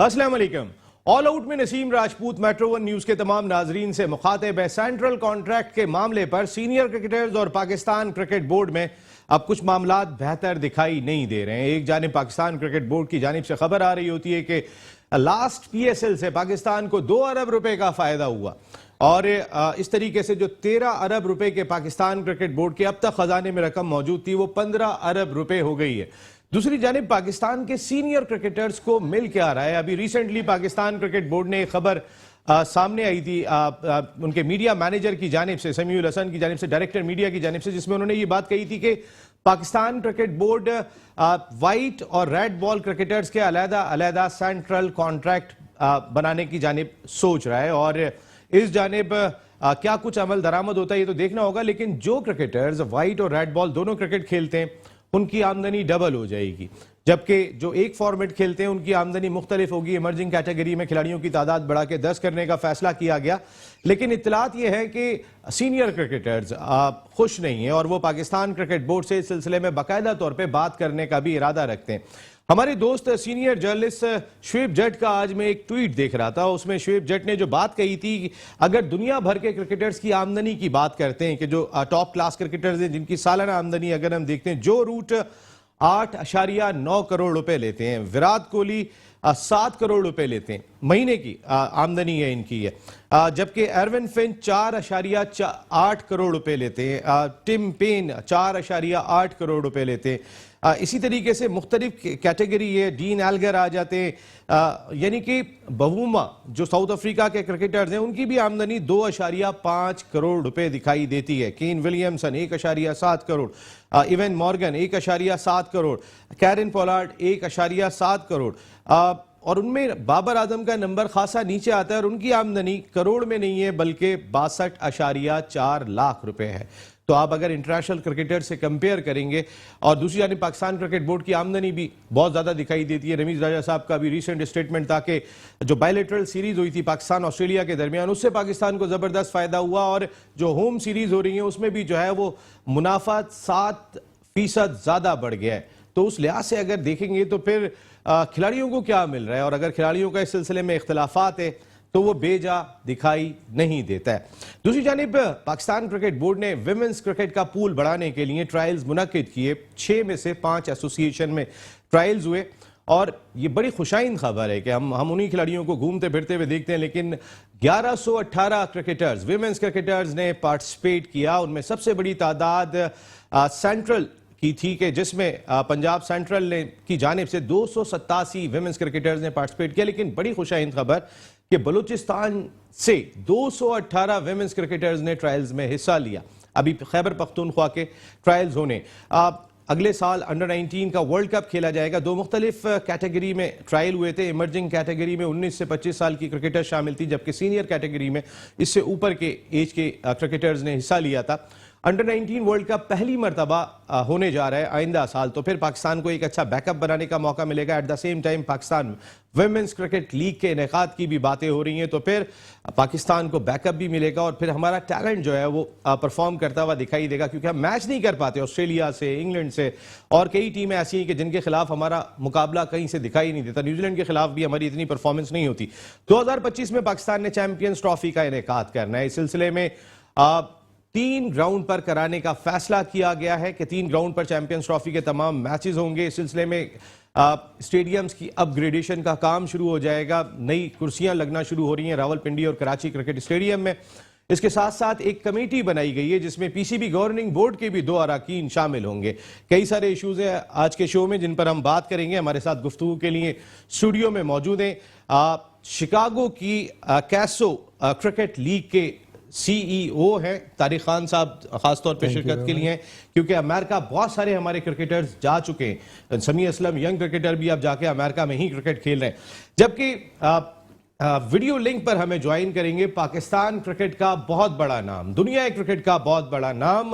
अस्सलाम वालेकुम। All out में Naseem Rajput metro one news के तमाम नाजरीन से मुखातिब है। सेंट्रल कॉन्ट्रैक्ट के मामले पर सीनियर क्रिकेटर्स और पाकिस्तान क्रिकेट बोर्ड में अब कुछ मामला बेहतर दिखाई नहीं दे रहे हैं। एक जानिब पाकिस्तान क्रिकेट बोर्ड की जानिब से खबर आ रही होती है कि लास्ट PSL से पाकिस्तान को 2 अरब रुपए का फायदा हुआ और इस तरीके से जो 13 अरब रुपए के पाकिस्तान क्रिकेट बोर्ड के अब तक खजाने में रकम मौजूद थी वो 15 अरब रुपए हो गई है। दूसरी जानिब पाकिस्तान के सीनियर क्रिकेटर्स को मिल क्या रहा है। अभी रिसेंटली पाकिस्तान क्रिकेट बोर्ड ने एक खबर सामने आई थी उनके मीडिया मैनेजर की जानिब से, समीउल हसन की जानिब से, डायरेक्टर मीडिया की जानिब से, जिसमें उन्होंने ये बात कही थी कि पाकिस्तान क्रिकेट बोर्ड वाइट और रेड बॉल क्रिकेटर्स के अलग अलग सेंट्रल कॉन्ट्रैक्ट बनाने की जानिब सोच रहा है और इस जानिब क्या कुछ अमल दरामद होता है ये तो देखना होगा। लेकिन जो क्रिकेटर्स वाइट और रेड बॉल दोनों क्रिकेट खेलते हैं उनकी आमदनी डबल हो जाएगी, जबकि जो एक फॉर्मेट खेलते हैं उनकी आमदनी मुख्तलिफ होगी। इमर्जिंग कैटेगरी में खिलाड़ियों की तादाद बढ़ा के 10 करने का फैसला किया गया, लेकिन इत्तलात यह है कि सीनियर क्रिकेटर्स खुश नहीं है और वो पाकिस्तान क्रिकेट बोर्ड से इस सिलसिले में बाकायदा तौर पर बात करने का भी इरादा रखते हैं। हमारे दोस्त सीनियर जर्नलिस्ट शुएब जट का आज मैं एक ट्वीट देख रहा था, उसमें शुएब जट ने जो बात कही थी कि अगर दुनिया भर के क्रिकेटर्स की आमदनी की बात करते हैं कि जो टॉप क्लास क्रिकेटर्स हैं जिनकी सालाना आमदनी अगर हम देखते हैं, जो रूट 8.9 करोड़ रुपए लेते हैं, विराट कोहली 7 करोड़ रुपए लेते हैं, महीने की आमदनी है इनकी है, जबकि एरविन फिंच 4.8 करोड़ रुपए लेते हैं, टिम पेन 4.8 करोड़ रुपए लेते हैं। इसी तरीके से मुख्तलिफ कैटेगरी है, डीन एल्गर आ जाते हैं, यानी कि बवूमा जो साउथ अफ्रीका के क्रिकेटर्स हैं उनकी भी आमदनी 2.5 करोड़ रुपए दिखाई देती है। Kane Williamson 1.7 crore, even Morgan 1.7 crore, Kieron Pollard 1.7 crore, और उनमें बाबर आजम का नंबर खासा नीचे आता है और उनकी आमदनी करोड़ में नहीं है बल्कि 62.4 लाख रुपए है। तो आप अगर इंटरनेशनल क्रिकेटर से कंपेयर करेंगे और दूसरी जानिब पाकिस्तान क्रिकेट बोर्ड की आमदनी भी बहुत ज्यादा दिखाई देती है। रमीज राजा साहब का भी रिसेंट स्टेटमेंट था कि जो बायलैटरल सीरीज हुई थी पाकिस्तान ऑस्ट्रेलिया के दरमियान उससे पाकिस्तान को जबरदस्त फायदा हुआ और जो होम सीरीज हो रही है उसमें भी जो है वो मुनाफा 7% ज्यादा बढ़ गया है। तो उस लिहाज से अगर देखेंगे तो फिर खिलाड़ियों को क्या मिल रहा है और अगर खिलाड़ियों का इस सिलसिले में इख्तलाफात है तो वो बेजा दिखाई नहीं देता है। दूसरी जानिब पाकिस्तान क्रिकेट बोर्ड ने विमेंस क्रिकेट का पूल बढ़ाने के लिए ट्रायल्स मुनक्किद किए। 6 में से 5 एसोसिएशन में ट्रायल्स हुए और ये बड़ी खुशाइन खबर है कि हम उन्हीं खिलाड़ियों को घूमते फिरते हुए देखते हैं, लेकिन 1118 क्रिकेटर्स विमेंस क्रिकेटर्स ने पार्टिसिपेट किया। उनमें सबसे बड़ी तादाद सेंट्रल की थी कि जिसमें पंजाब सेंट्रल ने की जानिब से 287 विमेंस क्रिकेटर्स ने पार्टिसिपेट किया। लेकिन बड़ी खुशाइन खबर कि बलूचिस्तान से 218 विमेंस क्रिकेटर्स ने ट्रायल्स में हिस्सा लिया। अभी खैबर पख्तूनख्वा के ट्रायल्स होने, अगले साल अंडर 19 का वर्ल्ड कप खेला जाएगा। 2 मुख्तलिफ कैटेगरी में ट्रायल हुए थे। इमर्जिंग कैटेगरी में 19 से 25 साल की क्रिकेटर शामिल थी, जबकि सीनियर कैटेगरी में इससे ऊपर के एज के क्रिकेटर्स ने हिस्सा लिया था। अंडर 19 वर्ल्ड कप पहली मरतबा होने जा रहा है आइंदा साल, तो फिर पाकिस्तान को एक अच्छा बैकअप बनाने का मौका मिलेगा। At the same time Pakistan women's cricket league के इनेकाद की भी बातें हो रही हैं, तो फिर पाकिस्तान को बैकअप भी मिलेगा और फिर हमारा टैलेंट जो है वो परफॉर्म करता हुआ दिखाई देगा, क्योंकि हम मैच नहीं कर पाते ऑस्ट्रेलिया से, इंग्लैंड से, और कई टीमें ऐसी हैं कि जिनके खिलाफ हमारा मुकाबला कहीं से दिखाई नहीं देता। न्यूजीलैंड के खिलाफ भी हमारी इतनी परफॉर्मेंस नहीं होती। 2025 में पाकिस्तान ने चैंपियंस ट्रॉफी का इनेकाद करना है। इस सिलसिले में 3 ग्राउंड पर कराने का फैसला किया गया है कि 3 ग्राउंड पर चैंपियंस ट्रॉफी के तमाम मैचेस होंगे। इस सिलसिले में स्टेडियम्स की अपग्रेडेशन का काम शुरू हो जाएगा। नई कुर्सियां लगना शुरू हो रही हैं रावलपिंडी और कराची क्रिकेट स्टेडियम में। इसके साथ साथ एक कमेटी बनाई गई है जिसमें PCB गवर्निंग बोर्ड के भी 2 अरकान शामिल होंगे। कई सारे इश्यूज हैं आज के शो में जिन पर हम बात करेंगे। हमारे साथ गुफ्तगू के लिए स्टूडियो में मौजूद हैं शिकागो की कैसो क्रिकेट लीग के CEO हैं तारिक खान साहब, खासतौर पे शिरकत के लिए हैं क्योंकि अमेरिका बहुत सारे हमारे क्रिकेटर्स जा चुके हैं। समी असलम यंग क्रिकेटर भी अब जाके अमेरिका में ही क्रिकेट खेल रहे हैं। जबकि वीडियो लिंक पर हमें ज्वाइन करेंगे पाकिस्तान क्रिकेट का बहुत बड़ा नाम, दुनिया क्रिकेट का बहुत बड़ा नाम,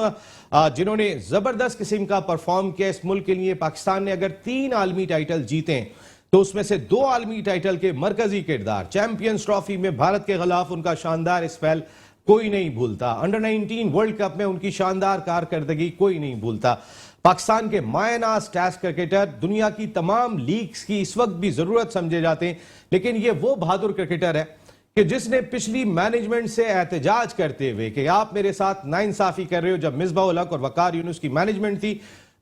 जिन्होंने जबरदस्त किस्म का परफॉर्म किया इस मुल्क के लिए। पाकिस्तान ने अगर 3 आलमी टाइटल जीते तो उसमें से 2 आलमी टाइटल के मरकजी किरदार, चैंपियंस ट्रॉफी में भारत के खिलाफ उनका शानदार स्पेल कोई नहीं भूलता, अंडर 19 वर्ल्ड कप में उनकी शानदार कारकर्दगी कोई नहीं भूलता। पाकिस्तान के मायनाज टेस्ट क्रिकेटर, दुनिया की तमाम लीग्स की इस वक्त भी जरूरत समझे जाते हैं, लेकिन ये वो बहादुर क्रिकेटर है कि जिसने पिछली मैनेजमेंट से एहतजाज करते हुए कि आप मेरे साथ नाइंसाफी कर रहे हो, जब मिसबाह-उल हक और वकार यूनुस की मैनेजमेंट थी,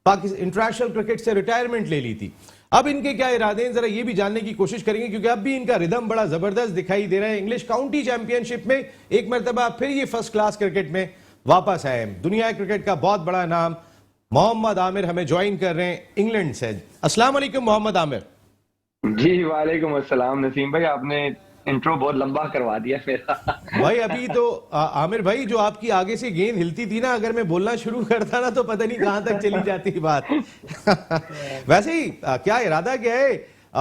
पाकिस्तान इंटरनेशनल क्रिकेट से रिटायरमेंट ले ली थी। अब इनके क्या इरादे हैं, जरा ये भी जानने की कोशिश करेंगे, क्योंकि अब भी इनका रिदम बड़ा जबरदस्त दिखाई दे रहा है। इंग्लिश काउंटी चैंपियनशिप में एक मरतबा फिर ये फर्स्ट क्लास क्रिकेट में वापस आए। दुनिया क्रिकेट का बहुत बड़ा नाम मोहम्मद आमिर हमें ज्वाइन कर रहे हैं इंग्लैंड से। अस्सलाम वालेकुम मोहम्मद आमिर। जी वालेकुम अस्सलाम नसीम भाई, आपने इंट्रो बहुत लंबा करवा दिया मेरा। भाई अभी तो आमिर भाई, जो आपकी आगे से गेंद हिलती थी ना, अगर मैं बोलना शुरू करता ना तो पता नहीं कहां तक चली जाती बात। वैसे ही क्या इरादा क्या है,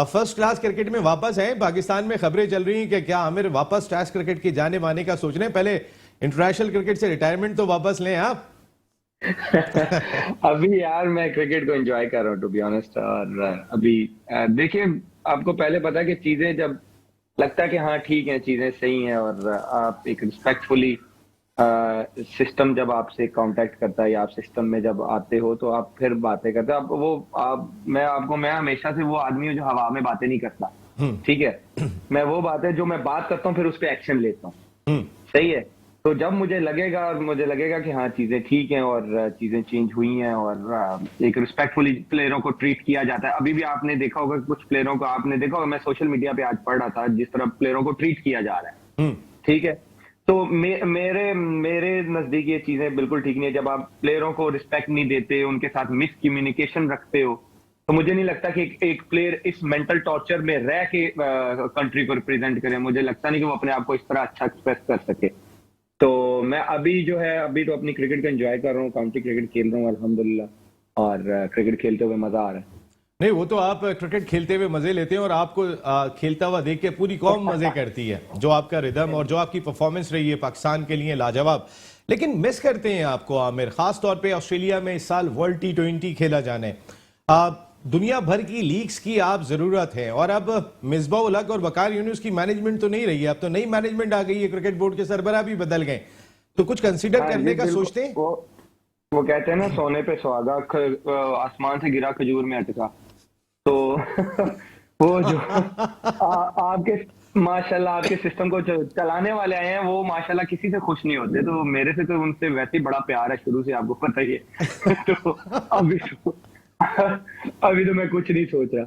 फर्स्ट क्लास क्रिकेट में वापस है? पाकिस्तान में खबरें चल रही हैं कि क्या आमिर वापस टेस्ट क्रिकेट की जाने माने का सोच रहे हैं? पहले इंटरनेशनल क्रिकेट से रिटायरमेंट तो वापस लें आप। अभी यार मैं क्रिकेट को एंजॉय कर रहा हूँ टू बी ऑनेस्ट। और अभी देखिए, आपको पहले पता है कि चीजें जब लगता है कि हाँ ठीक है, चीजें सही हैं, और आप एक रिस्पेक्टफुली सिस्टम जब आपसे कांटेक्ट करता है या आप सिस्टम में जब आते हो तो आप फिर बातें करते हो। मैं हमेशा से वो आदमी हूँ जो हवा में बातें नहीं करता, ठीक है। मैं वो बातें जो मैं बात करता हूँ फिर उस पर एक्शन लेता हूँ, सही है। तो जब मुझे लगेगा कि हाँ चीजें ठीक हैं और चीजें चेंज हुई हैं और एक रिस्पेक्टफुली प्लेयरों को ट्रीट किया जाता है। अभी भी आपने देखा होगा, कुछ प्लेयरों को आपने देखा होगा, मैं सोशल मीडिया पे आज पढ़ रहा था जिस तरह प्लेयरों को ट्रीट किया जा रहा है, ठीक है। तो मेरे नजदीक ये चीजें बिल्कुल ठीक नहीं है। जब आप प्लेयरों को रिस्पेक्ट नहीं देते, उनके साथ मिस कम्युनिकेशन रखते हो, तो मुझे नहीं लगता कि एक प्लेयर इस मेंटल टॉर्चर में रह के कंट्री को रिप्रेजेंट करे। मुझे लगता नहीं कि वो अपने आप को इस तरह अच्छा एक्सप्रेस कर सके। तो मैं अभी तो अपनी क्रिकेट को एंजॉय कर रहा हूँ, काउंटी क्रिकेट खेल रहा हूँ अल्हम्दुलिल्लाह, और क्रिकेट खेलते हुए मजा आ रहा है। नहीं, वो तो आप क्रिकेट खेलते हुए मजे लेते हैं और आपको खेलता हुआ देख के पूरी कौम मजे करती है। जो आपका रिदम और जो आपकी परफॉर्मेंस रही है पाकिस्तान के लिए लाजवाब। लेकिन मिस करते हैं आपको आमिर, खास तौर पे ऑस्ट्रेलिया में इस साल वर्ल्ड T20 खेला जाना है। दुनिया भर की लीग्स की आप जरूरत है, और अब मिसबाह-उल हक और वकार यूनुस की मैनेजमेंट तो नहीं रही है, अब तो नई मैनेजमेंट आ गई है, क्रिकेट बोर्ड के सरबरा भी बदल गए, तो कुछ कंसीडर करने का सोचते हैं? वो कहते हैं ना, सोने पे सुहागा आसमान से गिरा खजूर में अटका। तो वो जो आपके माशाल्लाह आपके सिस्टम को चलाने वाले आए हैं, वो माशाल्लाह किसी से खुश नहीं होते। तो मेरे से तो उनसे वैसे ही बड़ा प्यार है शुरू से, आपको पता ही है। तो अभी तो मैं कुछ नहीं सोच रहा।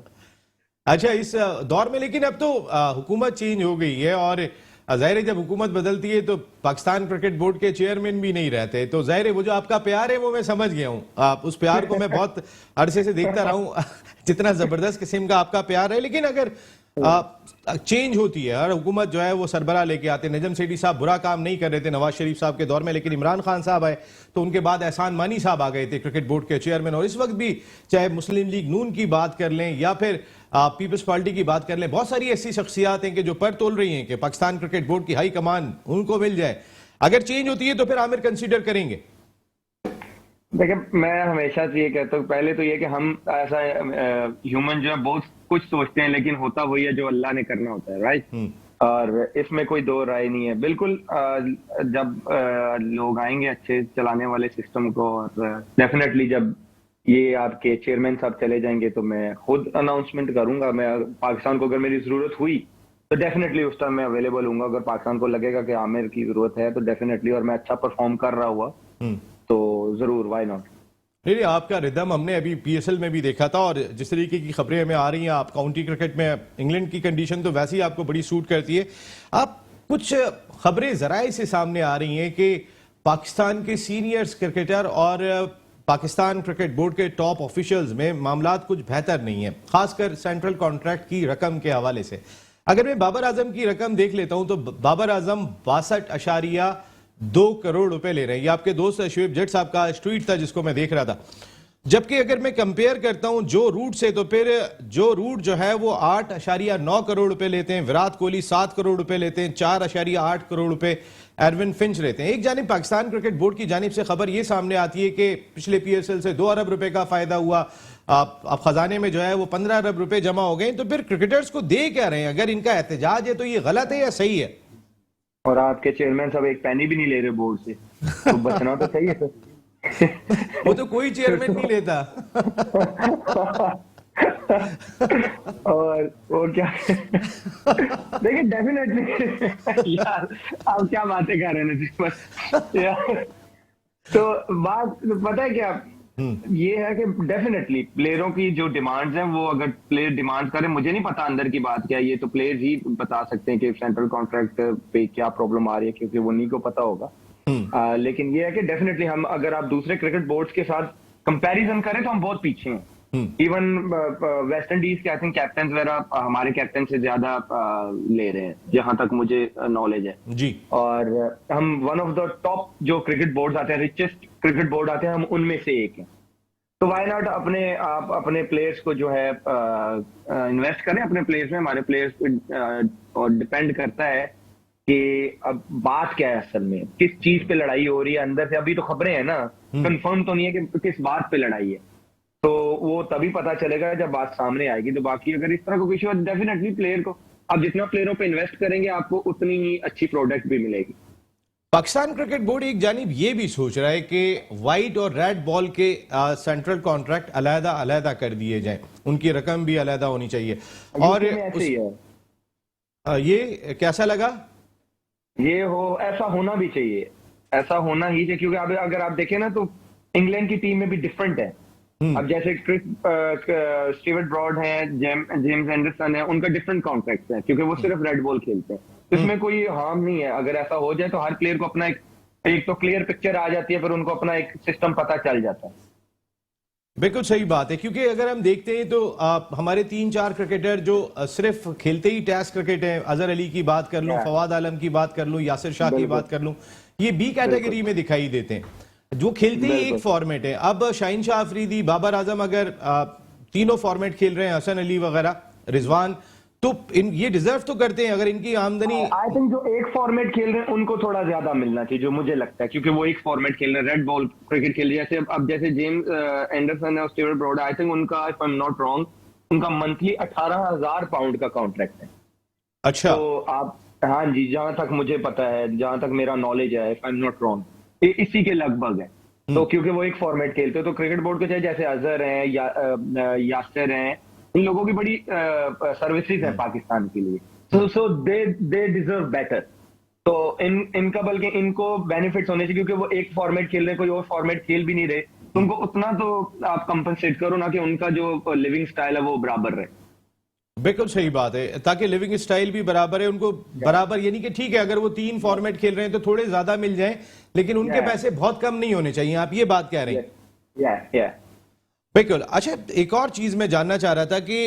अच्छा, इस दौर में लेकिन अब तो हुकूमत चेंज हो गई है, और जाहिर है जब हुकूमत बदलती है तो पाकिस्तान क्रिकेट बोर्ड के चेयरमैन भी नहीं रहते, तो जाहिर है वो जो आपका प्यार है वो मैं समझ गया हूँ। आप उस प्यार को मैं बहुत अरसे से देखता रहा हूँ, जितना जबरदस्त किस्म का आपका प्यार है। लेकिन अगर चेंज होती है, हर हुकूमत जो है वो सरबरा लेके आते, नजम सेठी साहब बुरा काम नहीं कर रहे थे नवाज शरीफ साहब के दौर में, लेकिन इमरान खान साहब आए तो उनके बाद एहसान मानी साहब आ गए थे क्रिकेट बोर्ड के चेयरमैन। और इस वक्त भी चाहे मुस्लिम लीग नून की बात कर लें या फिर पीपल्स पार्टी की बात कर लें, बहुत सारी ऐसी शख्सियात हैं कि जो पर तोल रही हैं कि पाकिस्तान क्रिकेट बोर्ड की हाई कमान उनको मिल जाए। अगर चेंज होती है तो फिर आमिर कंसीडर करेंगे? देखिए, मैं हमेशा से ये कहता हूँ, पहले तो ये कि हम ऐसा ह्यूमन जो है बहुत कुछ सोचते हैं, लेकिन होता वही है जो अल्लाह ने करना होता है, राइट। और इसमें कोई दो राय नहीं है। बिल्कुल जब लोग आएंगे अच्छे चलाने वाले सिस्टम को, और डेफिनेटली जब ये आपके चेयरमैन साहब चले जाएंगे तो मैं खुद अनाउंसमेंट करूंगा। मैं पाकिस्तान को अगर मेरी जरूरत हुई तो डेफिनेटली उस टाइम मैं अवेलेबल हूँ। अगर पाकिस्तान को लगेगा कि आमिर की जरूरत है तो डेफिनेटली, और मैं अच्छा परफॉर्म कर रहा हुआ तो जरूर, व्हाई नॉट। नहीं, आपका रिदम हमने अभी PSL में भी देखा था, और जिस तरीके की खबरें हमें आ रही हैं, आप काउंटी क्रिकेट में इंग्लैंड की कंडीशन तो वैसे ही आपको बड़ी सूट करती है। आप कुछ खबरें जराए से सामने आ रही हैं कि पाकिस्तान के सीनियर्स क्रिकेटर और पाकिस्तान क्रिकेट बोर्ड के टॉप ऑफिशियल्स में मामलात कुछ बेहतर नहीं है, खासकर सेंट्रल कॉन्ट्रैक्ट की रकम के हवाले से। अगर मैं बाबर आजम की रकम देख लेता हूं तो बाबर आजम 62.2 करोड़ रुपए ले रहे हैं। ये आपके दोस्त शुएब जट साहब का ट्वीट था जिसको मैं देख रहा था। जबकि अगर मैं कंपेयर करता हूं जो रूट से, तो फिर जो रूट जो है वो 8.9 करोड़ रुपए लेते हैं, विराट कोहली 7 करोड़ रुपए लेते हैं, 4.8 करोड़ रुपए एरविन फिंच लेते हैं। एक जानिब पाकिस्तान क्रिकेट बोर्ड की जानिब से खबर ये सामने आती है कि पिछले PSL से 2 अरब रुपए का फायदा हुआ, अब खजाने में जो है वो 15 अरब रुपए जमा हो गए। तो फिर क्रिकेटर्स को दे क्या रहे हैं? अगर इनका एहतजाज है तो ये गलत है या सही है? और आपके चेयरमैन साहब एक पैनी भी नहीं ले रहे बोर्ड से, तो बचना तो सही है। वो तो कोई चेयरमैन नहीं लेता। और वो क्या देखिए डेफिनेटली यार आप क्या बातें कर रहे हैं नजीब यार। तो बात पता है क्या, ये है कि डेफिनेटली प्लेयरों की जो डिमांड्स हैं, वो अगर प्लेयर डिमांड करें, मुझे नहीं पता अंदर की बात क्या है, ये तो प्लेयर्स ही बता सकते हैं कि सेंट्रल कॉन्ट्रैक्ट पे क्या प्रॉब्लम आ रही है, क्योंकि वो नहीं को पता होगा। लेकिन ये है कि डेफिनेटली हम अगर आप दूसरे क्रिकेट बोर्ड्स के साथ कंपैरिजन करें तो हम बहुत पीछे हैं। इवन वेस्ट इंडीज के आई थिंक कैप्टन वगैरह हमारे कैप्टन से ज्यादा ले रहे हैं, जहां तक मुझे नॉलेज है जी। और हम वन ऑफ द टॉप जो क्रिकेट बोर्ड आते हैं, रिचेस्ट क्रिकेट बोर्ड आते हैं, हम उनमें से एक हैं। तो वाई नॉट आप अपने प्लेयर्स को जो है इन्वेस्ट करें अपने प्लेयर्स में। हमारे प्लेयर्स पे और डिपेंड करता है कि अब बात क्या है, असल में किस चीज पे लड़ाई हो रही है अंदर से। अभी तो खबरें हैं ना, कंफर्म तो नहीं है कि किस बात पे लड़ाई है, तो वो तभी पता चलेगा जब बात सामने आएगी। तो बाकी अगर इस तरह का इशू है, डेफिनेटली प्लेयर को आप जितना प्लेयरों पे इन्वेस्ट करेंगे आपको उतनी ही अच्छी प्रोडक्ट भी मिलेगी। पाकिस्तान क्रिकेट बोर्ड एक जानिब ये भी सोच रहा है कि व्हाइट और रेड बॉल के सेंट्रल कॉन्ट्रैक्ट अलहदा अलहदा कर दिए जाएं, उनकी रकम भी अलहदा होनी चाहिए। और ऐसे ही है। ये कैसा लगा? ये ऐसा होना भी चाहिए, ऐसा होना ही चाहिए, क्योंकि अगर आप देखें ना तो इंग्लैंड की टीम में भी डिफरेंट है। अब जैसे स्टीवर्ट ब्रॉड है, जेम्स एंडरसन है, उनका डिफरेंट कॉन्ट्रैक्ट है क्योंकि वो सिर्फ रेड बॉल खेलते हैं। इसमें कोई हार्म नहीं है अगर ऐसा हो जाए, तो हर प्लेयर को अपना एक तो क्लियर पिक्चर आ जाती है, फिर उनको अपना एक सिस्टम पता चल जाता है। बिल्कुल सही बात है, क्योंकि अगर हम देखते हैं तो हमारे 3-4 क्रिकेटर जो सिर्फ खेलते ही टेस्ट क्रिकेट हैं, अजहर अली की बात कर लूं, फवाद आलम की बात कर लूं, यासिर शाह की बात कर लूं, ये बी कैटेगरी में दिखाई देते हैं, जो खेलते ही एक फॉर्मेट है। अब शाहीन शाह अफरीदी, बाबर आजम अगर तीनों फॉर्मेट खेल रहे हैं, हसन अली वगैरह, रिजवान, तो ये डिजर्व तो करते हैं। अगर इनकी आमदनी, आई थिंक जो एक फॉर्मेट खेल रहे हैं उनको थोड़ा ज्यादा मिलना चाहिए, जो मुझे लगता है, क्योंकि वो एक फॉर्मेट खेल रहे हैं, रेड बॉल क्रिकेट खेल रहे हैं। जैसे अब जैसे जेम्स एंडरसन और स्टीवर्ट ब्रॉड, आई थिंक उनका, if I am not wrong, उनका मंथली 18,000 पाउंड का कॉन्ट्रैक्ट है। अच्छा, तो आप, हाँ जी, जहां तक मुझे पता है, जहां तक मेरा नॉलेज है, if I am not wrong, इसी के लगभग है। तो क्योंकि वो एक फॉर्मेट खेलते हो, तो क्रिकेट बोर्ड को चाहे जैसे अजहर हैं या यासिर हैं, इन लोगों की बड़ी सर्विसेज है पाकिस्तान के लिए, सो दे डिजर्व बेटर। तो इनका बल्कि इनको बेनिफिट्स होने चाहिए, क्योंकि वो एक फॉर्मेट खेल रहे हैं, कोई और फॉर्मेट खेल भी नहीं रहे, तो उनको उतना तो आप कंपनसेट करो ना, कि उनका जो लिविंग स्टाइल है वो बराबर रहे। बिल्कुल सही बात है, ताकि लिविंग स्टाइल भी बराबर है, उनको बराबर, यानी कि ठीक है अगर वो 3 फॉर्मेट खेल रहे हैं तो थोड़े ज्यादा मिल जाएं, लेकिन उनके पैसे बहुत कम नहीं होने चाहिए। आप ये बात कह रहे हैं? बिल्कुल। अच्छा, एक और चीज मैं जानना चाह रहा था कि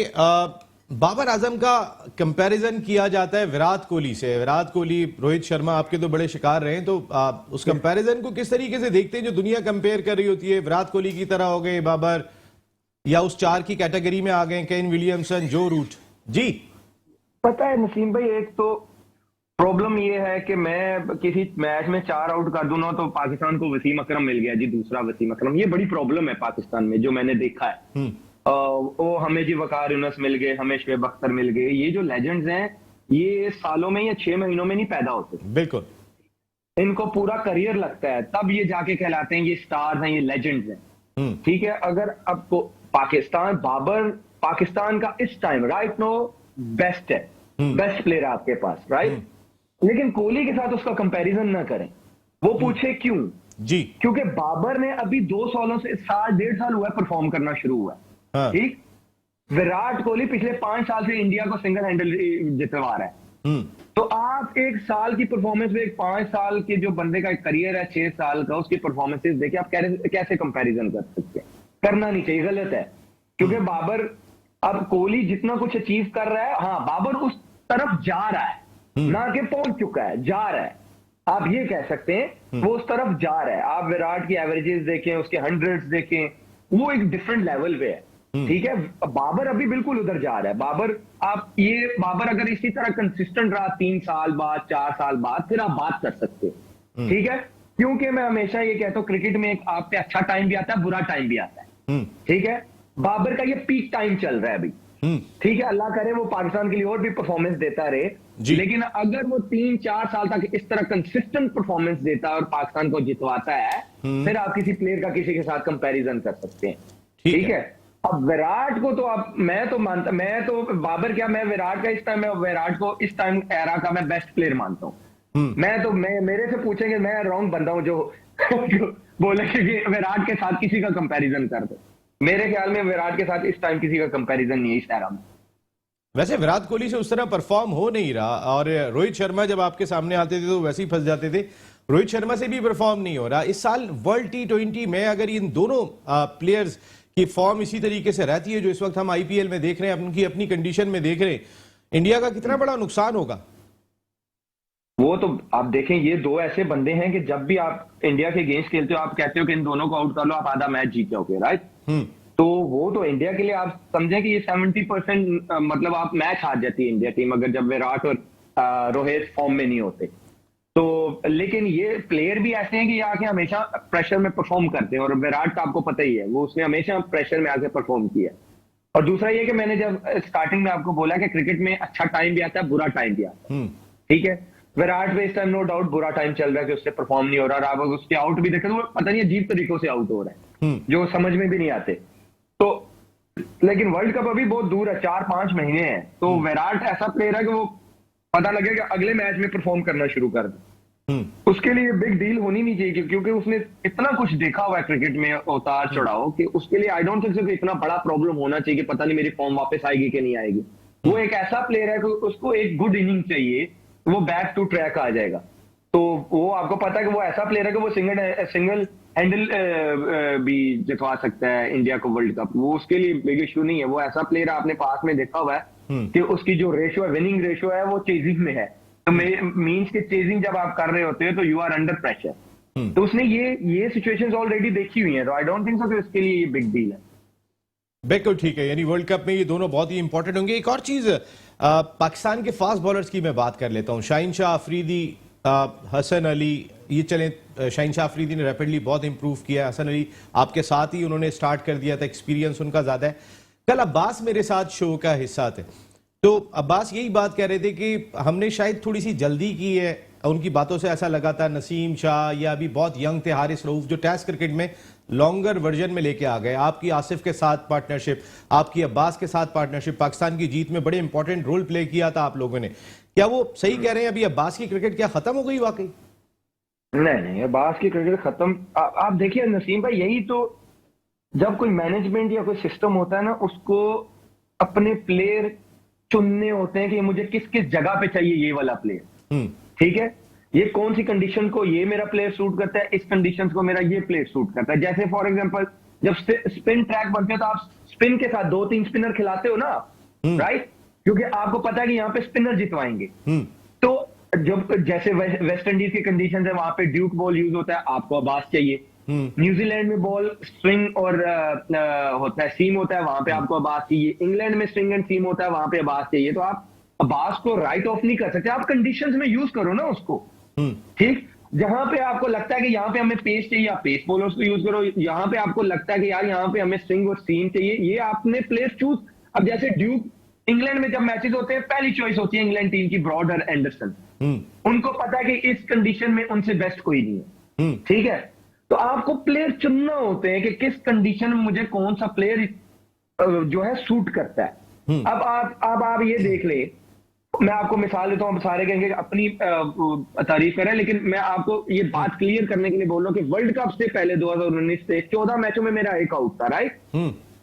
बाबर आजम का कंपैरिजन किया जाता है विराट कोहली से। विराट कोहली, रोहित शर्मा आपके तो बड़े शिकार रहे हैं, तो उस कंपैरिजन को किस तरीके से देखते हैं? जो दुनिया कंपेयर कर रही होती है, विराट कोहली की तरह हो गए बाबर, या उस 4 की कैटेगरी में आ गए, केन विलियमसन, जो रूट जी। पता है नसीम भाई, एक तो प्रॉब्लम ये है कि मैं किसी मैच में 4 आउट कर दूं ना, तो पाकिस्तान को वसीम अकरम मिल गया जी, दूसरा वसीम अकरम। ये बड़ी प्रॉब्लम है पाकिस्तान में, जो मैंने देखा है। वो हमें जी वकार यूनुस मिल गए, हमें शुएब अख्तर मिल गए। ये जो लेजेंड्स हैं, ये सालों में या 6 महीनों में नहीं पैदा होते। बिल्कुल, इनको पूरा करियर लगता है, तब ये जाके कहलाते हैं ये स्टार्स हैं, ये लेजेंड्स हैं। ठीक है, अगर आपको बाबर पाकिस्तान का इस टाइम राइट नो बेस्ट है, बेस्ट प्लेयर है आपके पास, राइट? लेकिन कोहली के साथ उसका कंपैरिजन ना करें। वो पूछे क्यों जी? क्योंकि बाबर ने अभी 2 सालों से, 1.5 साल हुआ है परफॉर्म करना शुरू हुआ है। हाँ। ठीक, विराट कोहली पिछले 5 साल से इंडिया को सिंगल हैंडल जितवा रहा है। तो आप 1 साल की परफॉर्मेंस में, एक 5 साल के जो बंदे का करियर है, 6 साल का, उसकी परफॉर्मेंसेस देखिए, आप कैसे कंपैरिजन कर सकते हैं? करना नहीं चाहिए, गलत है। क्योंकि बाबर, अब कोहली जितना कुछ अचीव कर रहा है, हाँ बाबर उस तरफ जा रहा है, ना कि पहुंच चुका है, जा रहा है, आप ये कह सकते हैं, वो उस तरफ जा रहा है। आप विराट की एवरेजेस देखें, उसके 100s देखें, वो एक डिफरेंट लेवल पे है। ठीक है, बाबर अभी बिल्कुल उधर जा रहा है। बाबर अगर इसी तरह कंसिस्टेंट रहा 3 साल बाद, 4 साल बाद, फिर आप बात कर सकते हो। ठीक है, क्योंकि मैं हमेशा ये कहता हूं, क्रिकेट में एक आप पे अच्छा टाइम भी आता है, बुरा टाइम भी आता है। ठीक है, बाबर का ये पीक टाइम चल रहा है अभी। ठीक है, अल्लाह करे वो पाकिस्तान के लिए और भी परफॉर्मेंस देता रहे, लेकिन अगर वो 3-4 साल तक इस तरह कंसिस्टेंट परफॉर्मेंस देता है और पाकिस्तान को जितवाता है, फिर आप किसी प्लेयर का किसी के साथ कंपैरिजन कर सकते हैं। ठीक ठीक है। अब विराट को तो आप मैं तो बाबर क्या, मैं विराट का इस टाइम, मैं विराट को इस टाइम एरा का मैं बेस्ट प्लेयर मानता हूं। मैं मेरे से पूछेंगे, मैं रॉन्ग बंदा हूं जो बोले कि विराट के साथ किसी का कंपैरिजन कर दो। मेरे ख्याल में विराट के साथ इस टाइम किसी का कंपैरिजन नहीं है इस एरा में। वैसे विराट कोहली से उस तरह परफॉर्म हो नहीं रहा, और रोहित शर्मा जब आपके सामने आते थे तो वैसे ही फंस जाते थे। रोहित शर्मा से भी परफॉर्म नहीं हो रहा। इस साल वर्ल्ड T20 में अगर इन दोनों प्लेयर्स की फॉर्म इसी तरीके से रहती है जो इस वक्त हम IPL में देख रहे हैं, उनकी अपनी कंडीशन में देख रहे हैं, इंडिया का कितना बड़ा नुकसान होगा? वो तो आप देखें, ये दो ऐसे बंदे हैं कि जब भी आप इंडिया के अगेंस्ट खेलते हो, आप कहते हो कि इन दोनों को आउट कर लो, आप आधा मैच जीत जाओगे, राइट? तो वो तो इंडिया के लिए आप समझें कि ये 70% मतलब आप मैच हार जाती है इंडिया टीम अगर जब विराट और रोहित फॉर्म में नहीं होते तो। लेकिन ये प्लेयर भी ऐसे हैं कि ये आके हमेशा प्रेशर में परफॉर्म करते हैं, और विराट का आपको पता ही है, वो उसने हमेशा प्रेशर में आके परफॉर्म किया। और दूसरा ये कि मैंने जब स्टार्टिंग में आपको बोला कि क्रिकेट में अच्छा टाइम भी आता है, बुरा टाइम भी आता है। ठीक है, विराट पे इस टाइम नो डाउट बुरा टाइम चल रहा है कि उससे परफॉर्म नहीं हो रहा, और आप उसके आउट भी देखें तो वो पता नहीं अजीब तरीकों से आउट हो रहा है जो समझ में भी नहीं आते। तो लेकिन वर्ल्ड कप अभी बहुत दूर है, 4-5 महीने हैं। तो विराट ऐसा प्लेयर है कि वो पता लगेगा अगले मैच में परफॉर्म करना शुरू कर दे, उसके लिए बिग डील होनी नहीं चाहिए, क्योंकि उसने इतना कुछ देखा हुआ है क्रिकेट में उतार चढ़ाव कि उसके लिए आई डोंट थिंक सो कि इतना बड़ा प्रॉब्लम होना चाहिए कि पता नहीं मेरी फॉर्म वापस आएगी कि नहीं आएगी। वो एक ऐसा प्लेयर है कि उसको एक गुड इनिंग चाहिए, वो बैक टू ट्रैक आ जाएगा। तो वो आपको पता है कि वो ऐसा प्लेयर है कि वो सिंगल हैंडल भी जितवा सकता है इंडिया को वर्ल्ड कप। वो उसके लिए बिग इशू नहीं है। वो ऐसा प्लेयर आपने पास में देखा हुआ है कि उसकी जो रेशियो है, विनिंग रेशियो है, वो चेजिंग में है। तो मींस के चेजिंग जब आप कर रहे होते हैं तो यू आर अंडर प्रेशर। तो उसने ये सिचुएशंस ऑलरेडी देखी हुई हैं, तो आई डोंट थिंक सो कि उसके लिए ये बिग डील है। बिल्कुल ठीक है, यानी वर्ल्ड कप में ये दोनों बहुत ही इंपॉर्टेंट होंगे। एक और चीज, पाकिस्तान के फास्ट बॉलर्स की मैं बात कर लेता हूं। शाहीन शाह अफरीदी, हसन अली, ये चले। शाहीन शाह अफरीदी ने रैपिडली बहुत इंप्रूव किया। हसन अली आपके साथ ही उन्होंने स्टार्ट कर दिया था, एक्सपीरियंस उनका ज्यादा है। कल अब्बास मेरे साथ शो का हिस्सा थे, तो अब्बास यही बात कह रहे थे कि हमने शायद थोड़ी सी जल्दी की है। उनकी बातों से ऐसा लगा था नसीम शाह या अभी बहुत यंग थे हारिस रऊफ, जो टेस्ट क्रिकेट में लॉन्गर वर्जन में लेके आ गए। आपकी आसिफ के साथ पार्टनरशिप, आपकी अब्बास के साथ पार्टनरशिप पाकिस्तान की जीत में बड़े इंपॉर्टेंट रोल प्ले किया था आप लोगों ने। क्या वो सही कह रहे हैं, अभी अब्बास की क्रिकेट क्या खत्म हो गई वाकई? नहीं, अब्बास की क्रिकेट खत्म। आप देखिए नसीम भाई, यही तो जब कोई मैनेजमेंट या कोई सिस्टम होता है ना, उसको अपने प्लेयर चुनने होते हैं कि मुझे किस किस जगह पे चाहिए ये वाला प्लेयर। ठीक है, ये कौन सी कंडीशन को ये मेरा प्लेयर सूट करता है, इस कंडीशन को मेरा ये प्लेयर सूट करता है। जैसे फॉर एग्जांपल जब स्पिन ट्रैक बनते हैं तो आप स्पिन के साथ 2-3 स्पिनर खिलाते हो ना, राइट? क्योंकि आपको पता है कि यहाँ पे स्पिनर जितवाएंगे। तो जब जैसे वेस्ट इंडीज की कंडीशन है, वहां पे ड्यूक बॉल यूज होता है, आपको अब्बास चाहिए। न्यूजीलैंड में बॉल स्ट्रिंग और होता है, सीम होता है, वहां पे आपको अब्बास चाहिए। इंग्लैंड में स्ट्रिंग एंड सीम होता है, वहां पे अब्बास चाहिए। तो आप अब्बास को राइट ऑफ नहीं कर सकते, आप कंडीशंस में यूज करो ना उसको। ठीक, जहां पे आपको लगता है कि यहाँ पे हमें पेस चाहिए, आप पेस बॉलर्स को यूज करो। यहाँ पे आपको लगता है कि यार यहाँ पे हमें स्ट्रिंग और सीम चाहिए, ये आपने प्लेयर चूज। अब जैसे ड्यूक, इंग्लैंड में जब मैचेस होते हैं पहली चॉइस होती है इंग्लैंड टीम की ब्रॉड और एंडरसन। उनको पता है कि इस कंडीशन में उनसे बेस्ट कोई नहीं है। ठीक है, तो आपको प्लेयर चुनना होते हैं कि किस कंडीशन में मुझे कौन सा प्लेयर जो है सूट करता है। अब आप ये देख ले, मैं आपको मिसाल देता हूं। सारे कहेंगे अपनी तारीफ करें, लेकिन मैं आपको ये बात क्लियर करने के लिए बोल रहा हूं कि वर्ल्ड कप से पहले 2019 से 14 मैचों में मेरा एक आउट था, राइट?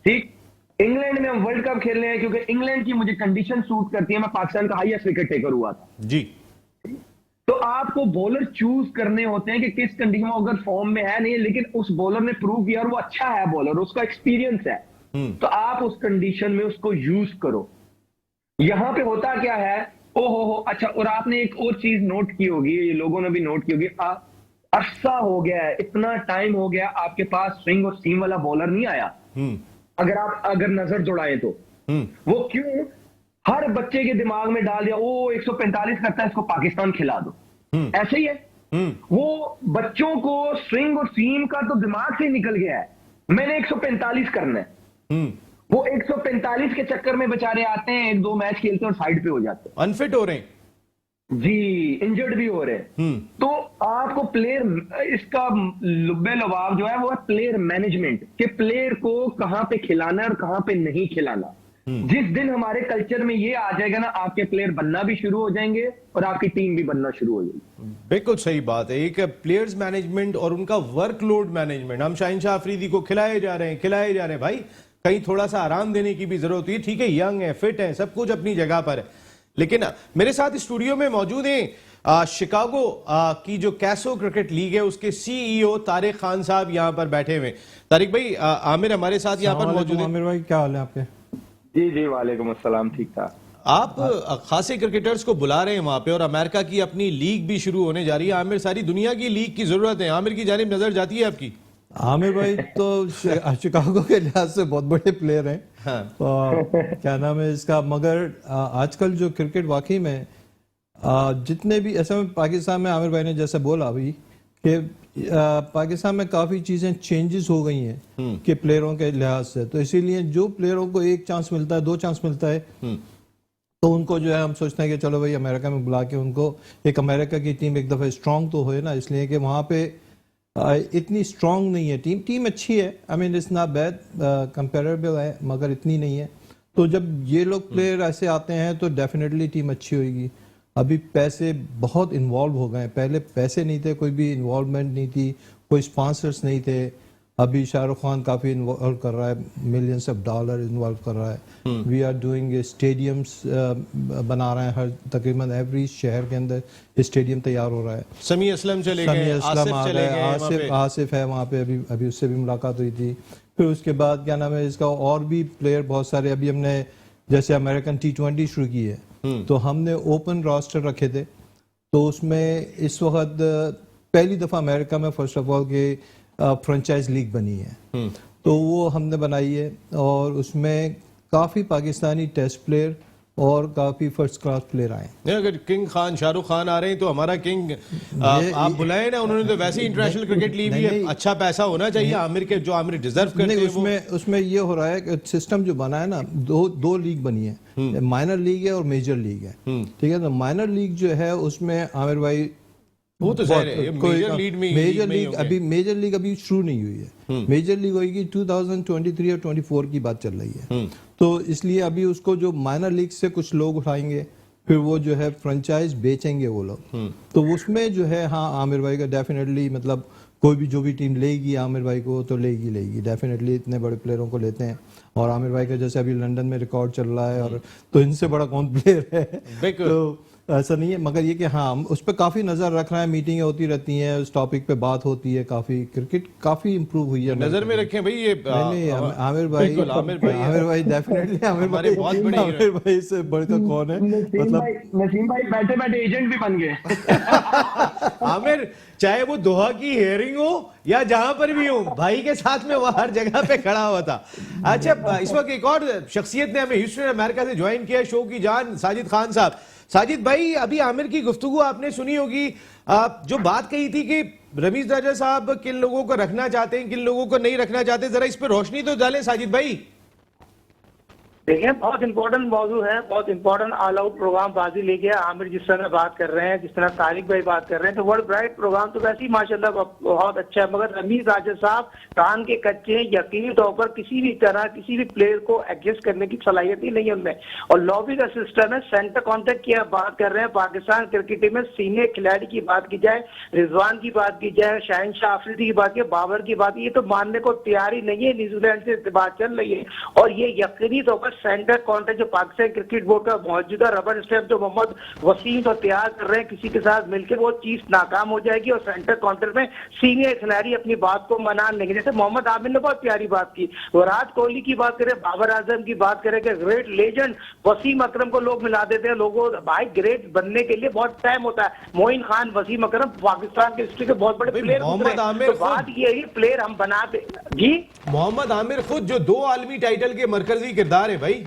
ठीक, इंग्लैंड में हम वर्ल्ड कप खेल रहे हैं क्योंकि इंग्लैंड की मुझे कंडीशन सूट करती है। मैं पाकिस्तान का हाईएस्ट विकेट टेकर हुआ था जी। तो आपको बॉलर चूज करने होते हैं कि किस कंडीशन में, अगर फॉर्म में है नहीं, लेकिन उस बॉलर ने प्रूव किया और वो अच्छा है बॉलर, उसका एक्सपीरियंस है, तो आप उस कंडीशन में उसको यूज करो। यहां पे होता क्या है, ओहो अच्छा। और आपने एक और चीज नोट की होगी, ये लोगों ने भी नोट की होगी, अरसा हो गया है, इतना टाइम हो गया, आपके पास स्विंग और सीम वाला बॉलर नहीं आया। अगर नजर दौड़ाए तो वो क्यों हर बच्चे के दिमाग में डाल दिया, ओ 145 करता है, इसको पाकिस्तान खिला दो। ऐसे ही है, वो बच्चों को स्विंग और सीम का तो दिमाग से निकल गया है, मैंने 145 करना है। वो 145 के चक्कर में बेचारे आते हैं, 1-2 मैच खेलते हैं और साइड पे हो जाते हैं, अनफिट हो रहे हैं। जी, इंजर्ड भी हो रहे हैं। तो आपको प्लेयर, इसका लुब्बे लुबाब जो है वो है प्लेयर मैनेजमेंट, कि प्लेयर को कहां पे खिलाना है और कहां पे नहीं खिलाना। जिस दिन हमारे कल्चर में ये आ जाएगा ना, आपके प्लेयर बनना भी शुरू हो जाएंगे और आपकी टीम भी बनना शुरू हो जाएगी। बिल्कुल सही बात है। एक प्लेयर्स मैनेजमेंट और उनका वर्कलोड मैनेजमेंट। हम शाहिन शाह अफरीदी को खिलाए जा रहे हैं भाई, कहीं थोड़ा सा आराम देने की भी जरूरत है। ठीक है, यंग है, फिट है, सब कुछ अपनी जगह पर है, लेकिन मेरे साथ स्टूडियो में मौजूद हैं शिकागो की जो कैसो क्रिकेट लीग है उसके सीईओ तारिक खान साहब यहाँ पर बैठे हुए। तारिक भाई, आमिर हमारे साथ यहाँ पर मौजूद है। आमिर भाई, क्या हाल है आपके? जी जी, वालेकुम अस्सलाम, ठीक था। आप खासे क्रिकेटर्स को बुला रहे हैं वहां पे और अमेरिका की अपनी लीग भी शुरू होने जा रही है। आमिर, सारी दुनिया की लीग की जरूरत है, आमिर की जानिब नजर जाती है आपकी? आमिर भाई तो शिकागो के लिहाज से बहुत बड़े प्लेयर हैं। हाँ। क्या नाम है इसका, मगर आजकल जो क्रिकेट वाकई में जितने भी ऐसा में पाकिस्तान में, आमिर भाई ने जैसे बोला अभी कि पाकिस्तान में काफी चीजें चेंजेस हो गई हैं कि प्लेयरों के लिहाज से, तो इसीलिए जो प्लेयरों को एक चांस मिलता है, 2 चांस मिलता है, तो उनको जो है हम सोचते हैं कि चलो भाई अमेरिका में बुला के उनको, एक अमेरिका की टीम एक दफा स्ट्रांग तो होए ना, इसलिए कि वहां पे इतनी स्ट्रांग नहीं है टीम अच्छी है, I mean it's not bad, comparable है, मगर इतनी नहीं है। तो जब ये लोग प्लेयर ऐसे आते हैं तो डेफिनेटली टीम अच्छी होगी। अभी पैसे बहुत इन्वॉल्व हो गए हैं, पहले पैसे नहीं थे, कोई भी इन्वॉल्वमेंट नहीं थी, कोई स्पॉन्सर्स नहीं थे। अभी शाहरुख खान काफी इन्वॉल्व कर रहा है, मिलियंस ऑफ डॉलर इन्वॉल्व कर रहा है। वी आर डूइंग स्टेडियम्स बना रहे हैं, हर तकरीबन एवरी शहर के अंदर स्टेडियम तैयार हो रहा है। समी असलम चले गए, आसिफ है वहाँ पे, अभी उससे भी मुलाकात हुई थी। फिर उसके बाद क्या नाम है इसका, और भी प्लेयर बहुत सारे, अभी हमने जैसे अमेरिकन T20 शुरू की है, तो हमने ओपन रोस्टर रखे थे, तो उसमें इस वक्त पहली दफा अमेरिका में फर्स्ट ऑफ ऑल के फ्रेंचाइज लीग बनी है, तो वो हमने बनाई है, और उसमें काफी पाकिस्तानी टेस्ट प्लेयर और काफी फर्स्ट क्लास प्लेयर आए। अगर किंग खान शाहरुख खान आ रहे हैं तो हमारा किंग आप बुलाए ना, उन्होंने तो वैसे ही इंटरनेशनल क्रिकेट ली भी है, अच्छा पैसा होना चाहिए आमिर के, जो आमिर डिजर्व करते हैं। उसमें ये हो रहा है कि सिस्टम जो बना है ना, दो लीग बनी है, माइनर लीग है और मेजर लीग है। ठीक है, तो माइनर लीग जो है उसमें आमिर भाई, वो तो मेजर लीग अभी शुरू नहीं हुई है, मेजर लीग होगी 2023 और 24 की बात चल रही है, तो इसलिए अभी उसको जो माइनर लीग से कुछ लोग उठाएंगे, फिर वो जो है फ्रेंचाइज बेचेंगे वो लोग, तो उसमें जो है, हाँ आमिर भाई का डेफिनेटली, मतलब कोई भी जो भी टीम लेगी आमिर भाई को तो लेगी डेफिनेटली, इतने बड़े प्लेयरों को लेते हैं। और आमिर भाई का जैसे अभी लंदन में रिकॉर्ड चल रहा है, और तो इनसे बड़ा कौन प्लेयर है, तो ऐसा नहीं है, मगर ये कि हाँ उस पर काफी नजर रख रहे हैं, मीटिंगें होती रहती हैं, उस टॉपिक पे बात होती है, काफी क्रिकेट काफी इंप्रूव हुई है। नजर में रखें भाई ये नहीं, आमिर भाई डेफिनेटली, आमिर भाई से बढ़कर कौन है, मतलब नसीम भाई बैठे बैठे एजेंट भी बन गए। आमिर, चाहे वो दोहा की हेयरिंग हो या जहां पर भी हो, भाई के साथ में वो हर जगह पे खड़ा हुआ था। अच्छा, इस वक्त एक और शख्सियत ने हमें ह्यूस्टन अमेरिका से ज्वाइन किया, शो की जान साजिद खान साहब। साजिद भाई, अभी आमिर की गुफ्तगू आपने सुनी होगी, जो बात कही थी कि रमीज राजा साहब किन लोगों को रखना चाहते हैं, किन लोगों को नहीं रखना चाहते, जरा इस पर रोशनी तो डालें साजिद भाई। देखिए, बहुत इंपॉर्टेंट मौजू है, बहुत इंपॉर्टेंट ऑल आउट प्रोग्राम बाजी लेके आमिर जिस तरह बात कर रहे हैं, जिस तरह तारिक भाई बात कर रहे हैं, तो वर्ल्ड ब्राइट प्रोग्राम तो वैसे ही माशाल्लाह बहुत अच्छा है, मगर रमीज राजा साहब कान के कच्चे, यकीनी तौर पर किसी भी तरह किसी भी प्लेयर को एडजस्ट करने की सलाहियत ही नहीं है उनमें। और लॉबी का सिस्टम है, सेंटर कॉन्टेक्ट की बात कर रहे हैं। पाकिस्तान क्रिकेट टीम में सीनियर खिलाड़ी की बात की जाए, रिजवान की बात की जाए, शाहिन शाह अफरीदी की बात की, बाबर की बात, ये तो मानने को तैयार ही नहीं है। न्यूजीलैंड से बात चल रही है, और ये यकीनी तौर पर सेंटर कॉन्ट्रैक्ट जो पाकिस्तान क्रिकेट बोर्ड का मौजूदा रबर स्टैम्प जो मोहम्मद वसीम तो तैयार कर रहे हैं किसी के साथ मिलकर, वो चीज नाकाम हो जाएगी, और सेंटर कॉन्ट्रैक्ट में सीनियर खिलाड़ी अपनी बात को मना लेंगे। जैसे मोहम्मद आमिर ने बहुत प्यारी बात की, विराट कोहली की बात करें, बाबर आजम की बात करें, कि ग्रेट लेजेंड वसीम अकरम को लोग मिला देते हैं। लोगों भाई, ग्रेट बनने के लिए बहुत टाइम होता है। मोइन खान, वसीम अकरम पाकिस्तान के हिस्ट्री के बहुत बड़े प्लेयर, मोहम्मद आमिर, तो बात यही प्लेयर हम बनाते जी। मोहम्मद आमिर खुद जो 2 आलमी टाइटल के मरकजी किरदार है भाई,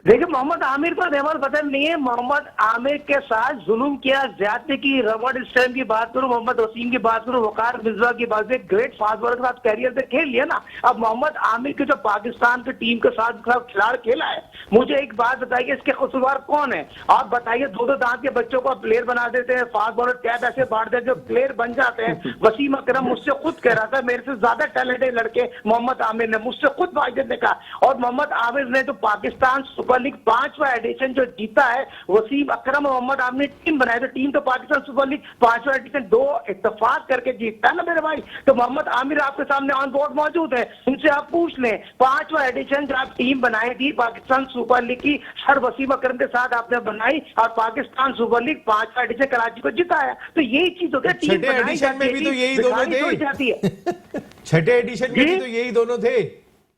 देखिए, मोहम्मद आमिर पर रहमान पसंद नहीं है। मोहम्मद आमिर के साथ जुल्म किया, ज्यादती की, रॉबर्ट स्टर्न की बात करूं, मोहम्मद वसीम की बात करूं, वकार मिर्जा की बात करूं, ग्रेट फास्ट बॉलर के साथ कैरियर से खेल लिया ना। अब मोहम्मद आमिर के जो पाकिस्तान की टीम के साथ खिलाड़ खेला है, मुझे एक बात बताइए, इसके कसूरवार कौन है? आप बताइए, दो दो दांत के बच्चों को प्लेयर बना देते हैं, फास्ट बॉलर टैप ऐसे बांट देते हैं, प्लेयर बन जाते हैं। वसीम अकरम मुझसे खुद कह रहा था, मेरे से ज्यादा टैलेंटेड लड़के मोहम्मद आमिर ने, मुझसे खुद वाजिद ने कहा। और मोहम्मद आमिर ने तो पाकिस्तान सुपर लीग 5वां एडिशन जो जीता है, वसीम अकरम और मोहम्मद आमिर ने टीम बनाई, तो टीम तो पाकिस्तान सुपर लीग 5वां एडिशन 2 इत्तेफाक करके जीतता है ना मेरे भाई। तो मोहम्मद आमिर आपके सामने ऑन बोर्ड मौजूद है, उनसे आप पूछ लें, 5वां एडिशन जो आप टीम बनाई थी पाकिस्तान सुपर लीग की, सर वसीम अकरम के साथ आपने बनाई और पाकिस्तान सुपर लीग 5वां एडिशन कराची को जिताया। तो यही चीज हो गया, टीम छठे एडिशन में भी तो यही दोनों थे। छठे एडिशन में भी तो यही दोनों थे।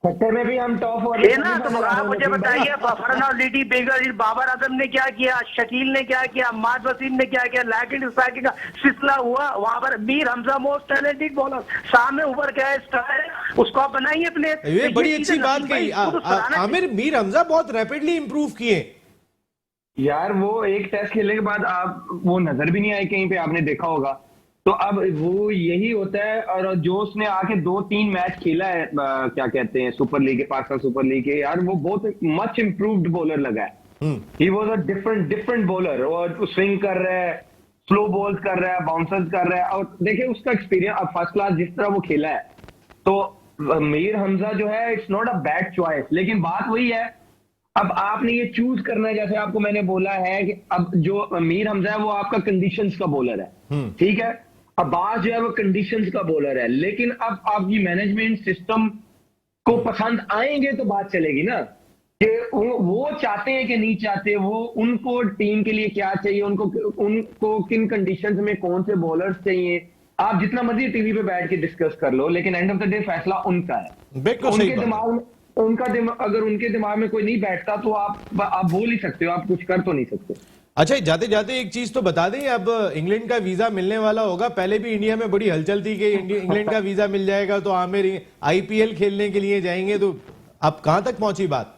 छठे में भी हम टॉप और ये ना, तो आप मुझे बताइए, फरहान और लीडी बेगर, बाबर आजम ने क्या किया, शकील ने क्या किया, अम्माद वसीम ने क्या किया, लैकेट स्ट्राइकिंग का सिलसिला हुआ। वहां पर Mir Hamza most talented bowler सामने उभर गया स्टार, उसको आप बनाइए अपने। ये बड़ी अच्छी बात कही आमिर, मीर हमजा बहुत रैपिडली इंप्रूव किए यार। वो एक टेस्ट खेलने के बाद आप वो नजर भी नहीं आए कहीं पे, आपने देखा होगा। तो अब वो यही होता है। और जो उसने आके 2-3 मैच खेला है, क्या कहते हैं, सुपर लीग के, पाकिस्तान सुपर लीग के, यार वो बहुत मच इम्प्रूव्ड बॉलर लगा है। He was a different bowler. और स्विंग कर रहा है, स्लो बॉल्स कर रहा है, बाउंसर्स कर रहा है। और देखिए उसका एक्सपीरियंस, अब फर्स्ट क्लास जिस तरह वो खेला है, तो मीर हमजा जो है, it's not a bad choice. लेकिन बात वही है, अब आपने ये चूज करना है। जैसे आपको मैंने बोला है कि अब जो मीर हमजा है वो आपका कंडीशंस का बॉलर है, ठीक है। अब्बास जो है वो कंडीशंस का बॉलर है। लेकिन अब आपकी मैनेजमेंट सिस्टम को पसंद आएंगे तो बात चलेगी ना, कि वो चाहते हैं कि नहीं चाहते, वो उनको टीम के लिए क्या चाहिए, उनको किन कंडीशंस में कौन से बॉलर्स चाहिए। आप जितना मर्जी टीवी पे बैठ के डिस्कस कर लो, लेकिन एंड ऑफ द डे फैसला उनका है। उनके दिमाग में, अगर उनके दिमाग में कोई नहीं बैठता तो आप बोल ही सकते हो, आप कुछ कर तो नहीं सकते। अच्छा, जाते जाते एक चीज तो बता दें, अब इंग्लैंड का वीजा मिलने वाला होगा। पहले भी इंडिया में बड़ी हलचल थी कि इंग्लैंड का वीजा मिल जाएगा तो आमिर आईपीएल खेलने के लिए जाएंगे। तो अब कहां तक पहुंची बात?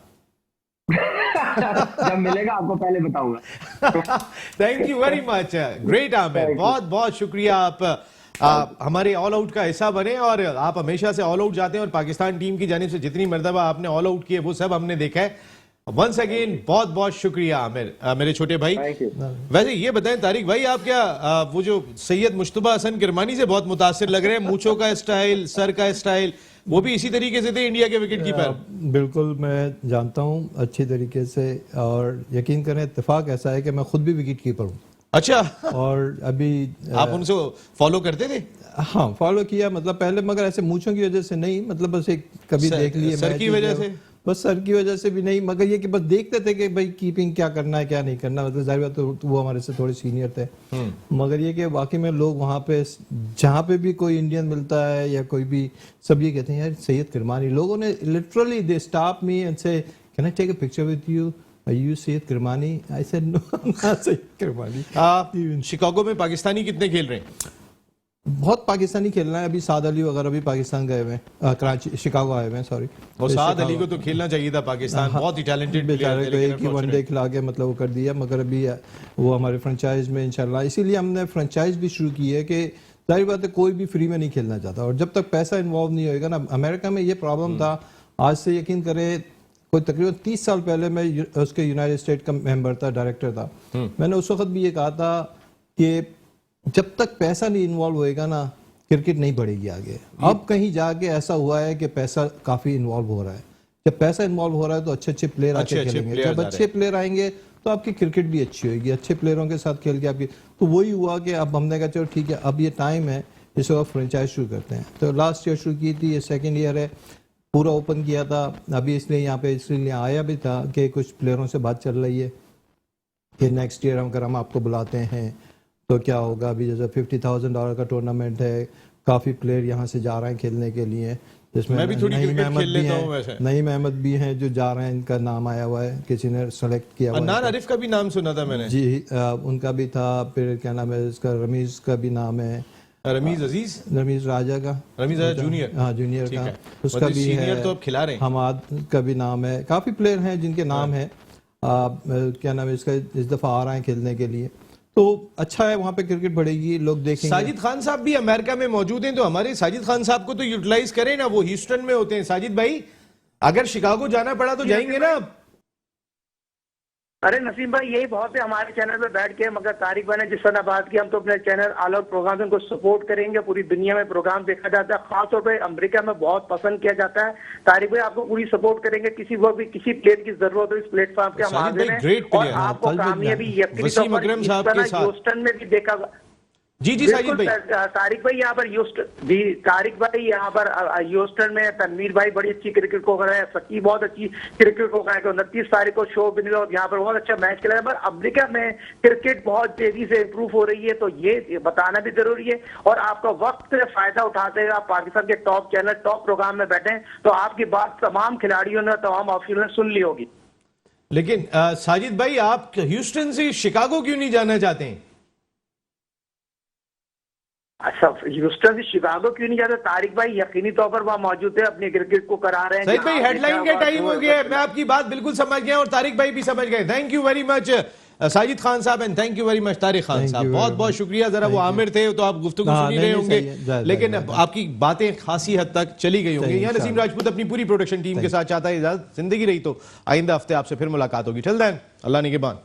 जब मिलेगा आपको पहले बताऊंगा। Thank you very much, great Aamir, बहुत बहुत शुक्रिया। आप हमारे ऑल आउट का हिस्सा बने और आप हमेशा से ऑल आउट जाते हैं और पाकिस्तान टीम की जानिब से जितनी मर्तबा आपने ऑल आउट किए वो सब हमने देखा है। वंस अगेन बहुत बहुत शुक्रिया आमिर, मेरे छोटे भाई। वैसे ये बताएं तारिक भाई, आप क्या वो जो सैयद मुश्तबा हसन किरमानी से बहुत मुतासिर लग रहे हैं? मूंछों का स्टाइल, सर का स्टाइल, वो भी इसी तरीके से थे इंडिया के विकेट कीपर? बिल्कुल, मैं जानता हूँ अच्छी तरीके से, और यकीन करें इत्तेफाक ऐसा है कि मैं खुद भी विकेट कीपर हूँ। अच्छा। और अभी आप उनसे फॉलो करते थे? हाँ, फॉलो किया, मतलब पहले, मगर ऐसे मूंछों की वजह से नहीं, मतलब बस एक कभी देख लिए, सर की वजह से, बस सर की वजह से भी नहीं, मगर ये कि बस देखते थे कि भाई कीपिंग क्या करना है क्या नहीं करना। मतलब जाहिर बात, तो वो हमारे से थोड़े सीनियर थे, मगर ये कि वाकई में लोग वहाँ पे जहाँ पे भी कोई इंडियन मिलता है या कोई भी, सब ये कहते हैं यार सैयद किरमानी। लोगों ने literally they stop me and say, can I take a picture with you, are you Syed Kirmani? I said no, I am not Syed Kirmani. Chicago में पाकिस्तानी कितने खेल रहे हैं? बहुत पाकिस्तानी खेल रहे हैं। अभी साद अली वगैरह भी पाकिस्तान गए हुए हैं, कराची, शिकागो आए हुए हैं, सॉरी। और साद अली को तो खेलना चाहिए था पाकिस्तान, बहुत ही टैलेंटेड बेचारे को एक ही वनडे खिला के मतलब वो कर दिया। मगर अभी वो हमारे फ्रेंचाइज में इंशाल्लाह, इसीलिए हमने फ्रेंचाइज भी शुरू की है कि जाहिर बात है कोई भी फ्री में नहीं खेलना चाहता, और जब तक पैसा इन्वॉल्व नहीं होएगा ना। अमेरिका में ये प्रॉब्लम था, आज से यकीन करें कोई तकरीबन 30 साल पहले मैं उसके यूनाइटेड स्टेट का मेंबर था, डायरेक्टर था। मैंने उस वक्त भी ये कहा था कि जब तक पैसा नहीं इन्वॉल्व होएगा ना, क्रिकेट नहीं बढ़ेगी आगे। अब कहीं जाके ऐसा हुआ है कि पैसा काफी इन्वॉल्व हो रहा है। जब पैसा इन्वॉल्व हो रहा है तो अच्छे अच्छे प्लेयर आके खेलेंगे। जब अच्छे प्लेयर आएंगे तो आपकी क्रिकेट भी अच्छी होगी, अच्छे प्लेयरों के साथ खेल के आपकी। तो वही हुआ कि अब हमने कहा चलो ठीक है, अब ये टाइम है, इस वक्त फ्रेंचाइज शुरू करते हैं। तो लास्ट ईयर शुरू की थी, ये सेकेंड ईयर है, पूरा ओपन किया था। अभी इसलिए यहाँ पे इसलिए आया भी था कि कुछ प्लेयरों से बात चल रही है कि नेक्स्ट ईयर अगर हम आपको बुलाते हैं तो क्या होगा। अभी जैसे $50,000 का टूर्नामेंट है, काफ़ी प्लेयर यहाँ से जा रहे हैं खेलने के लिए, जिसमें मैं भी थोड़ी क्रिकेट खेल लेता हूं वैसे। नईम अहमद भी हैं जो जा रहे हैं, इनका नाम आया हुआ है, किसी ने सेलेक्ट किया हुआ है। अदनान आरिफ का भी नाम सुना था मैंने। जी, उनका भी था। फिर क्या नाम है इसका, रमीज का भी नाम है, रमीज अजीज, रमीज राजा का, रमीज राजा जूनियर, हाँ जूनियर का, उसका भी है। तो अब खिला रहे हैं। हमाद का भी नाम है, काफ़ी प्लेयर हैं जिनके नाम है। क्या नाम है इसका, इस दफ़ा आ रहे हैं खेलने के लिए, तो अच्छा है, वहाँ पे क्रिकेट बढ़ेगी, लोग देखेंगे। साजिद खान साहब भी अमेरिका में मौजूद हैं, तो हमारे साजिद खान साहब को तो यूटिलाइज करें ना, वो ह्यूस्टन में होते हैं। साजिद भाई, अगर शिकागो जाना पड़ा तो जाएंगे ना आप? अरे नसीम भाई, यही बहुत है हमारे चैनल पे बैठ के, मगर तारिक भाई ने जिस तरह बात की, हम तो अपने चैनल ऑल आउट प्रोग्राम को सपोर्ट करेंगे। पूरी दुनिया में प्रोग्राम देखा जाता है, खासतौर पे अमेरिका में बहुत पसंद किया जाता है। तारिक भाई आपको पूरी सपोर्ट करेंगे, किसी वक्त भी किसी प्लेट की जरूरत हो इस प्लेटफॉर्म पे हम साजिद हाजिर भाई, हैं। great और player, आपको कल भी कामयाबी यकीनी वसीम तौर पर अकरम इस साहब के तरह साथ। ह्यूस्टन में भी देखा। जी जी साजिद बिल्कुल भाई, तारिक भाई यहाँ पर तारिक भाई यहाँ पर ह्यूस्टन में तनवीर भाई बड़ी अच्छी क्रिकेट को कर रहे हैं, सकी बहुत अच्छी क्रिकेट को कर रहे हैं। 29 तारीख को शो बिन यहाँ पर बहुत अच्छा मैच खेला है। पर अमेरिका में क्रिकेट बहुत तेजी से इंप्रूव हो रही है, तो ये बताना भी जरूरी है। और आपका वक्त से फायदा उठाते हुए आप पाकिस्तान के टॉप चैनल टॉप प्रोग्राम में बैठे, तो आपकी बात तमाम खिलाड़ियों ने तमाम ऑफिसरों ने सुन ली होगी। लेकिन साजिद भाई, आप ह्यूस्टन से शिकागो क्यों नहीं जाना चाहते हैं? अच्छा, ह्यूस्टन से शिकागो क्यों नहीं जाते? तारिक भाई यकीनी तौर पर वहां मौजूद है, अपनी क्रिकेट को करा रहे हैं। सईद भाई, जहां हेडलाइन देखा का टाइम हुआ हो गया है, मैं आपकी बात बिल्कुल समझ गया और तारिक भाई भी समझ गए। Thank you very much Sajid Khan sahab and thank you very much Tariq Khan Thank sahab, you बहुत very बहुत much. शुक्रिया। जरा वो आमिर थे तो आप गुफ्तगू हाँ, सुन ही नहीं, रहे नहीं, होंगे, सही है, जाए, लेकिन जाए, जाए। आपकी बातें खासी हद तक चली गई होंगी। सही, यहाँ नसीम इंशाल्लाह। राजपूत अपनी पूरी प्रोडक्शन टीम के साथ चाहता है इजाजत, जिंदगी रही तो आइंदा हफ्ते आपसे फिर मुलाकात होगी। टिल देन, अल्लाह निगहबान।